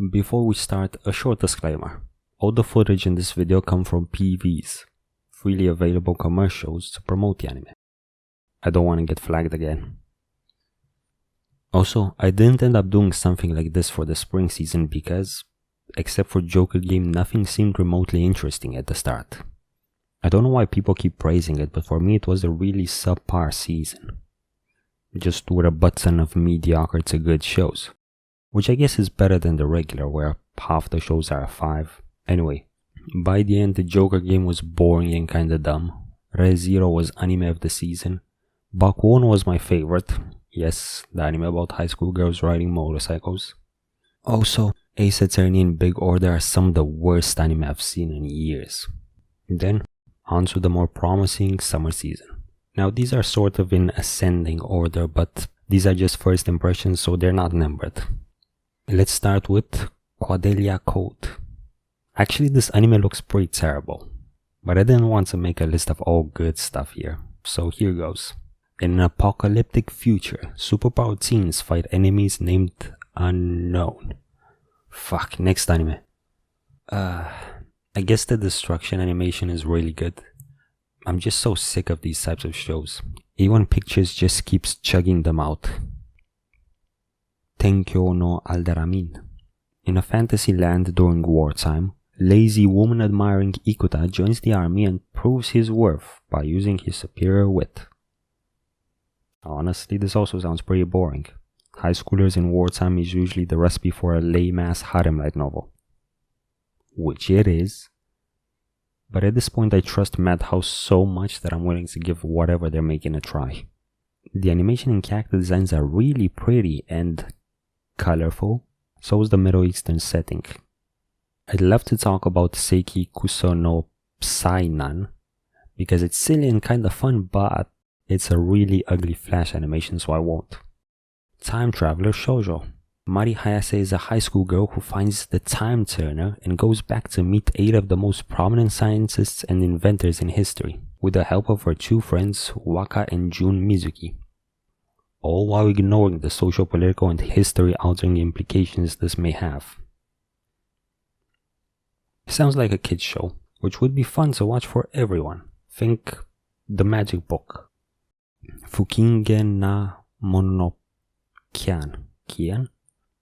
Before we start, a short disclaimer. All the footage in this video come from PVs, freely available commercials to promote the anime. I don't want to get flagged again. Also, I didn't end up doing something like this for the spring season because, except for Joker Game, nothing seemed remotely interesting at the start. I don't know why people keep praising it, but for me it was a really subpar season. Just with a button of mediocre to good shows. Which I guess is better than the regular, where half the shows are a 5. Anyway, by the end the Joker Game was boring and kinda dumb. ReZero was anime of the season. Bakuon was my favorite. Yes, the anime about high school girls riding motorcycles. Also, Ace Attorney and Big Order are some of the worst anime I've seen in years. Then, on to the more promising summer season. Now these are sort of in ascending order, but these are just first impressions, so they're not numbered. Let's start with QUALIDEA CODE. Actually, this anime looks pretty terrible, but I didn't want to make a list of all good stuff here, so here goes. In an apocalyptic future, superpowered teens fight enemies named Unknown. Fuck, next anime. I guess the destruction animation is really good. I'm just so sick of these types of shows. A1 Pictures just keeps chugging them out. Tenkyou no Alderamin. In a fantasy land during wartime, lazy woman-admiring Ikuta joins the army and proves his worth by using his superior wit. Honestly, this also sounds pretty boring. High schoolers in wartime is usually the recipe for a lame-ass harem light novel. Which it is. But at this point I trust Madhouse so much that I'm willing to give whatever they're making a try. The animation and character designs are really pretty and colorful, so is the Middle Eastern setting. I'd love to talk about Saiki Kusuo no Psy Nan, because it's silly and kinda fun, but it's a really ugly flash animation, so I won't. Time Traveler Shoujo. Mari Hayase is a high school girl who finds the time turner and goes back to meet 8 of the most prominent scientists and inventors in history, with the help of her 2 friends Waka and Jun Mizuki. All while ignoring the socio-political and history-altering implications this may have. Sounds like a kid's show, which would be fun to watch for everyone. Think The Magic Book. Fukigen na Mononokean.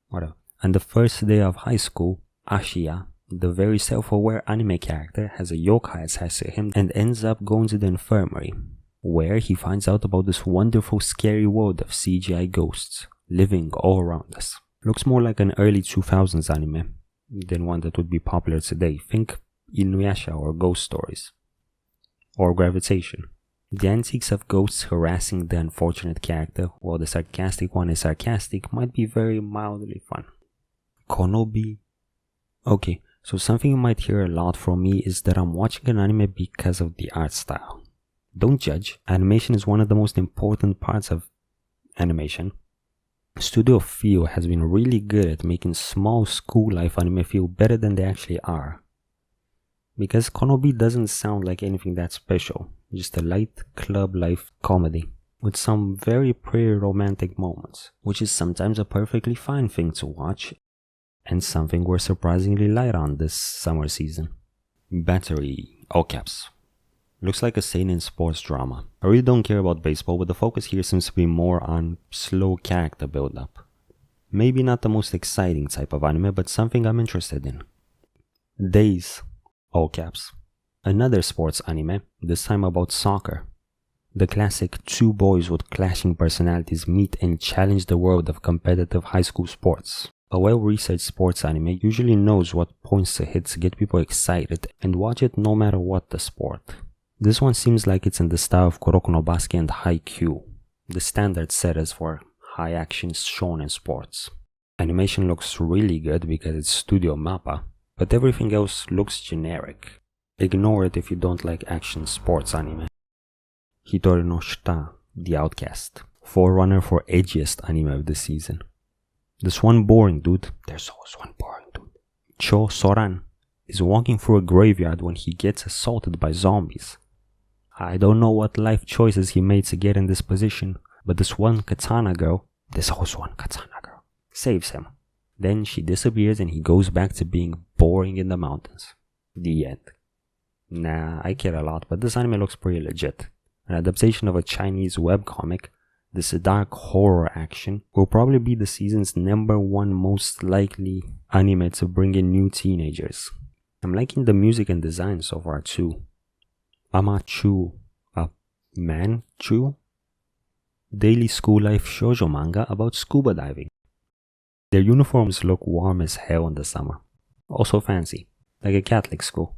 Whatever. On the first day of high school, Ashiya, the very self-aware anime character, has a yokai attached to him and ends up going to the infirmary, where he finds out about this wonderful scary world of CGI ghosts living all around us. Looks more like an early 2000s anime than one that would be popular today. Think Inuyasha or Ghost Stories. Or Gravitation. The antics of ghosts harassing the unfortunate character, while the sarcastic one is sarcastic, might be very mildly fun. Konobi. Okay, so something you might hear a lot from me is that I'm watching an anime because of the art style. Don't judge, animation is one of the most important parts of animation. Studio Feel has been really good at making small school life anime feel better than they actually are. Because Konobi doesn't sound like anything that special, just a light club life comedy with some very pretty romantic moments, which is sometimes a perfectly fine thing to watch and something we're surprisingly light on this summer season. Battery, all caps. Looks like a seinen sports drama. I really don't care about baseball, but the focus here seems to be more on slow character build-up. Maybe not the most exciting type of anime, but something I'm interested in. Days, all caps. Another sports anime, this time about soccer. The classic 2 boys with clashing personalities meet and challenge the world of competitive high school sports. A well-researched sports anime usually knows what points to hit to get people excited and watch it no matter what the sport. This one seems like it's in the style of Kuroko no Basket and Haikyuu, the standard setters for high-action shonen sports. Animation looks really good because it's Studio Mappa, but everything else looks generic. Ignore it if you don't like action sports anime. Hitori no Shita, the Outcast, forerunner for edgiest anime of the season. There's one boring dude, Cho Soran, is walking through a graveyard when he gets assaulted by zombies. I don't know what life choices he made to get in this position, but this one katana girl saves him. Then she disappears and he goes back to being boring in the mountains. The end. Nah, I care a lot, but this anime looks pretty legit. An adaptation of a Chinese webcomic, this dark horror action will probably be the season's #1 most likely anime to bring in new teenagers. I'm liking the music and design so far too. Amanchu, Amanchu? Daily school life shoujo manga about scuba diving. Their uniforms look warm as hell in the summer. Also fancy, like a Catholic school.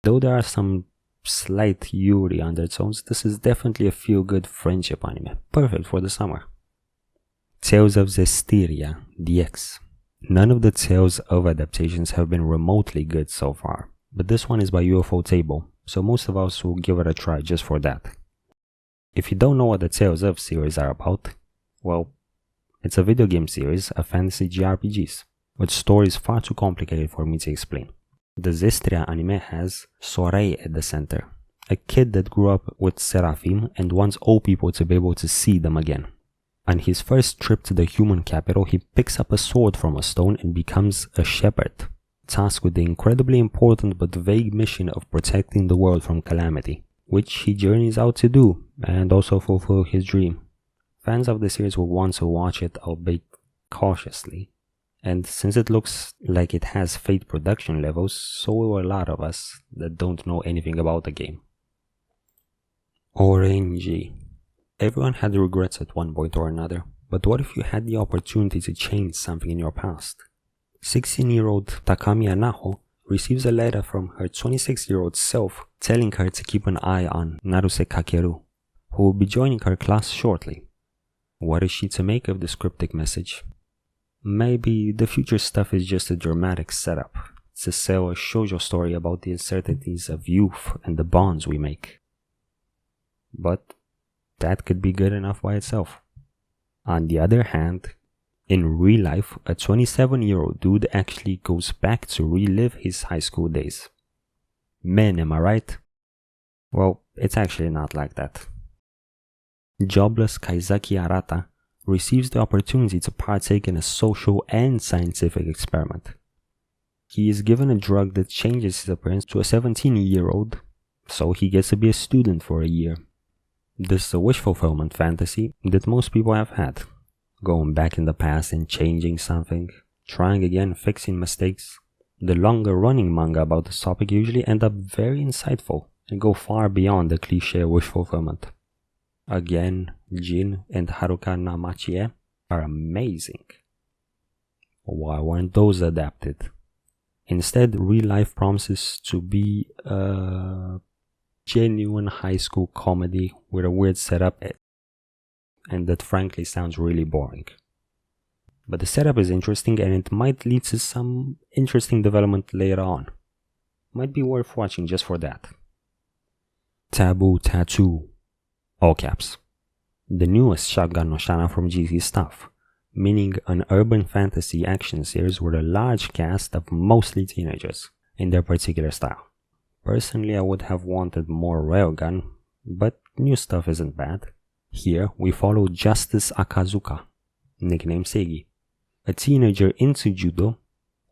Though there are some slight Yuri undertones, this is definitely a feel-good friendship anime, perfect for the summer. Tales of Zestiria the X. None of the Tales of adaptations have been remotely good so far, but this one is by UFO Table, so most of us will give it a try just for that. If you don't know what the Tales of series are about, well, it's a video game series of fantasy JRPGs, with stories far too complicated for me to explain. The Zestiria anime has Seirei at the center, a kid that grew up with Seraphim and wants all people to be able to see them again. On his first trip to the human capital, he picks up a sword from a stone and becomes a shepherd, tasked with the incredibly important but vague mission of protecting the world from calamity, which he journeys out to do, and also fulfill his dream. Fans of the series will want to watch it, albeit cautiously, and since it looks like it has Fate production levels, so will a lot of us that don't know anything about the game. Orange. Everyone had regrets at one point or another, but what if you had the opportunity to change something in your past? 16-year-old Takami Anaho receives a letter from her 26-year-old self telling her to keep an eye on Naruse Kakeru, who will be joining her class shortly. What is she to make of this cryptic message? Maybe the future stuff is just a dramatic setup to sell a shoujo story about the uncertainties of youth and the bonds we make. But that could be good enough by itself. On the other hand, in real life, a 27-year-old dude actually goes back to relive his high school days. Men, am I right? Well, it's actually not like that. Jobless Kaizaki Arata receives the opportunity to partake in a social and scientific experiment. He is given a drug that changes his appearance to a 17-year-old, so he gets to be a student for a year. This is a wish fulfillment fantasy that most people have had. Going back in the past and changing something, trying again, fixing mistakes. The longer running manga about this topic usually end up very insightful and go far beyond the cliché wish fulfillment. Again, Jin and Haruka Namachie are amazing. Why weren't those adapted? Instead, real life promises to be a genuine high school comedy with a weird setup, and that frankly sounds really boring. But the setup is interesting and it might lead to some interesting development later on. Might be worth watching just for that. Taboo Tattoo, all caps. The newest Shotgun no Shana from GC Stuff, meaning an urban fantasy action series with a large cast of mostly teenagers in their particular style. Personally, I would have wanted more railgun, but new stuff isn't bad. Here we follow Justice Akazuka, nicknamed Seigi, a teenager into judo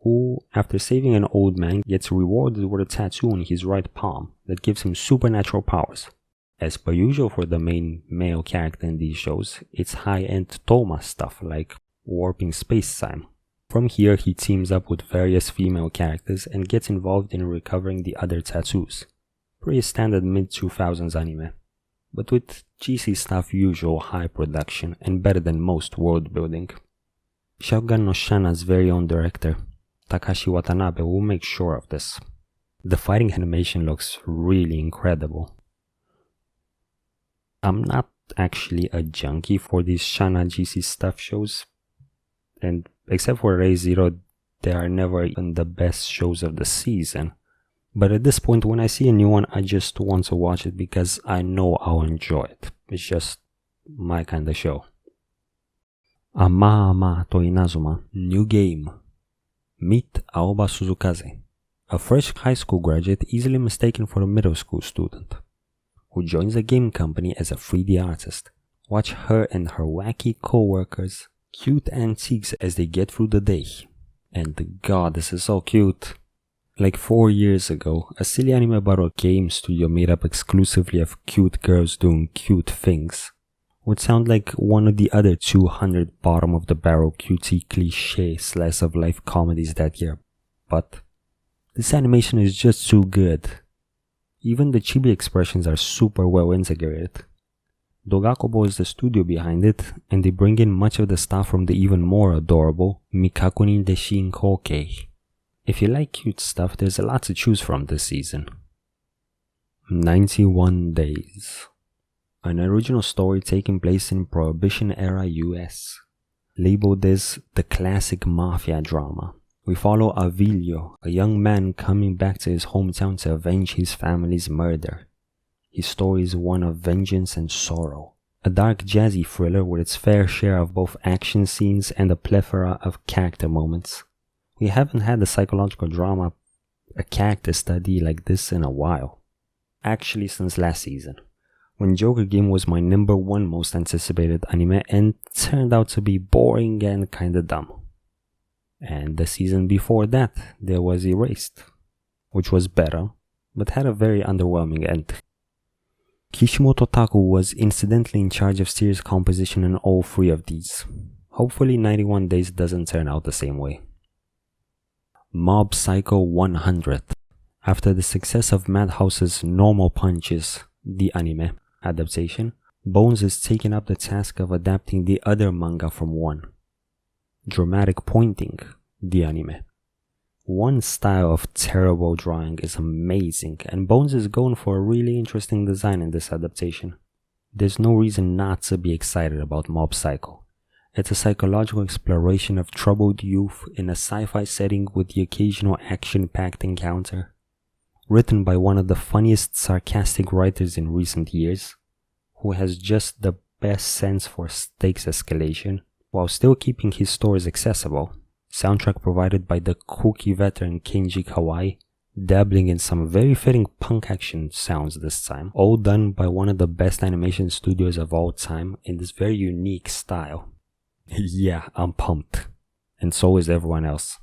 who, after saving an old man, gets rewarded with a tattoo on his right palm that gives him supernatural powers. As per usual for the main male character in these shows, it's high-end Toma stuff like warping space-time. From here he teams up with various female characters and gets involved in recovering the other tattoos. Pretty standard mid-2000s anime, but with GC Stuff usual high production and better than most world building. Shotgun no Shana's very own director, Takashi Watanabe, will make sure of this. The fighting animation looks really incredible. I'm not actually a junkie for these Shana GC Stuff shows, and except for ReZero, they are never even the best shows of the season. But at this point, when I see a new one, I just want to watch it because I know I'll enjoy it. It's just my kind of show. Amaama to Inazuma, new game. Meet Aoba Suzukaze, a fresh high school graduate easily mistaken for a middle school student, who joins a game company as a 3D artist. Watch her and her wacky co-workers Cute antiques as they get through the day. And god, this is so cute. Like 4 years ago, a silly anime about a game studio made up exclusively of cute girls doing cute things would sound like one of the other 200 bottom of the barrel cutie cliche slice of life comedies that year. But this animation is just too good. Even the chibi expressions are super well integrated. Dogakobo is the studio behind it, and they bring in much of the stuff from the even more adorable Mikakunin de Shinkokei. If you like cute stuff, there's a lot to choose from this season. 91 Days. An original story taking place in Prohibition-era US. Labeled as the classic mafia drama. We follow Avilio, a young man coming back to his hometown to avenge his family's murder. His story is one of vengeance and sorrow. A dark jazzy thriller with its fair share of both action scenes and a plethora of character moments. We haven't had a psychological drama, a character study like this in a while. Actually since last season, when Joker Game was my #1 most anticipated anime and turned out to be boring and kinda dumb. And the season before that, there was Erased, which was better, but had a very underwhelming end. Kishimoto Taku was incidentally in charge of series composition in all 3 of these. Hopefully 91 Days doesn't turn out the same way. Mob Psycho 100. After the success of Madhouse's Normal Punches, the anime adaptation, Bones is taking up the task of adapting the other manga from one. Dramatic Pointing, the anime. One style of terrible drawing is amazing, and Bones is going for a really interesting design in this adaptation. There's no reason not to be excited about Mob Psycho. It's a psychological exploration of troubled youth in a sci-fi setting with the occasional action-packed encounter. Written by one of the funniest sarcastic writers in recent years, who has just the best sense for stakes escalation, while still keeping his stories accessible. Soundtrack provided by the kooky veteran Kenji Kawai, dabbling in some very fitting punk action sounds this time, all done by one of the best animation studios of all time in this very unique style. Yeah, I'm pumped. And so is everyone else.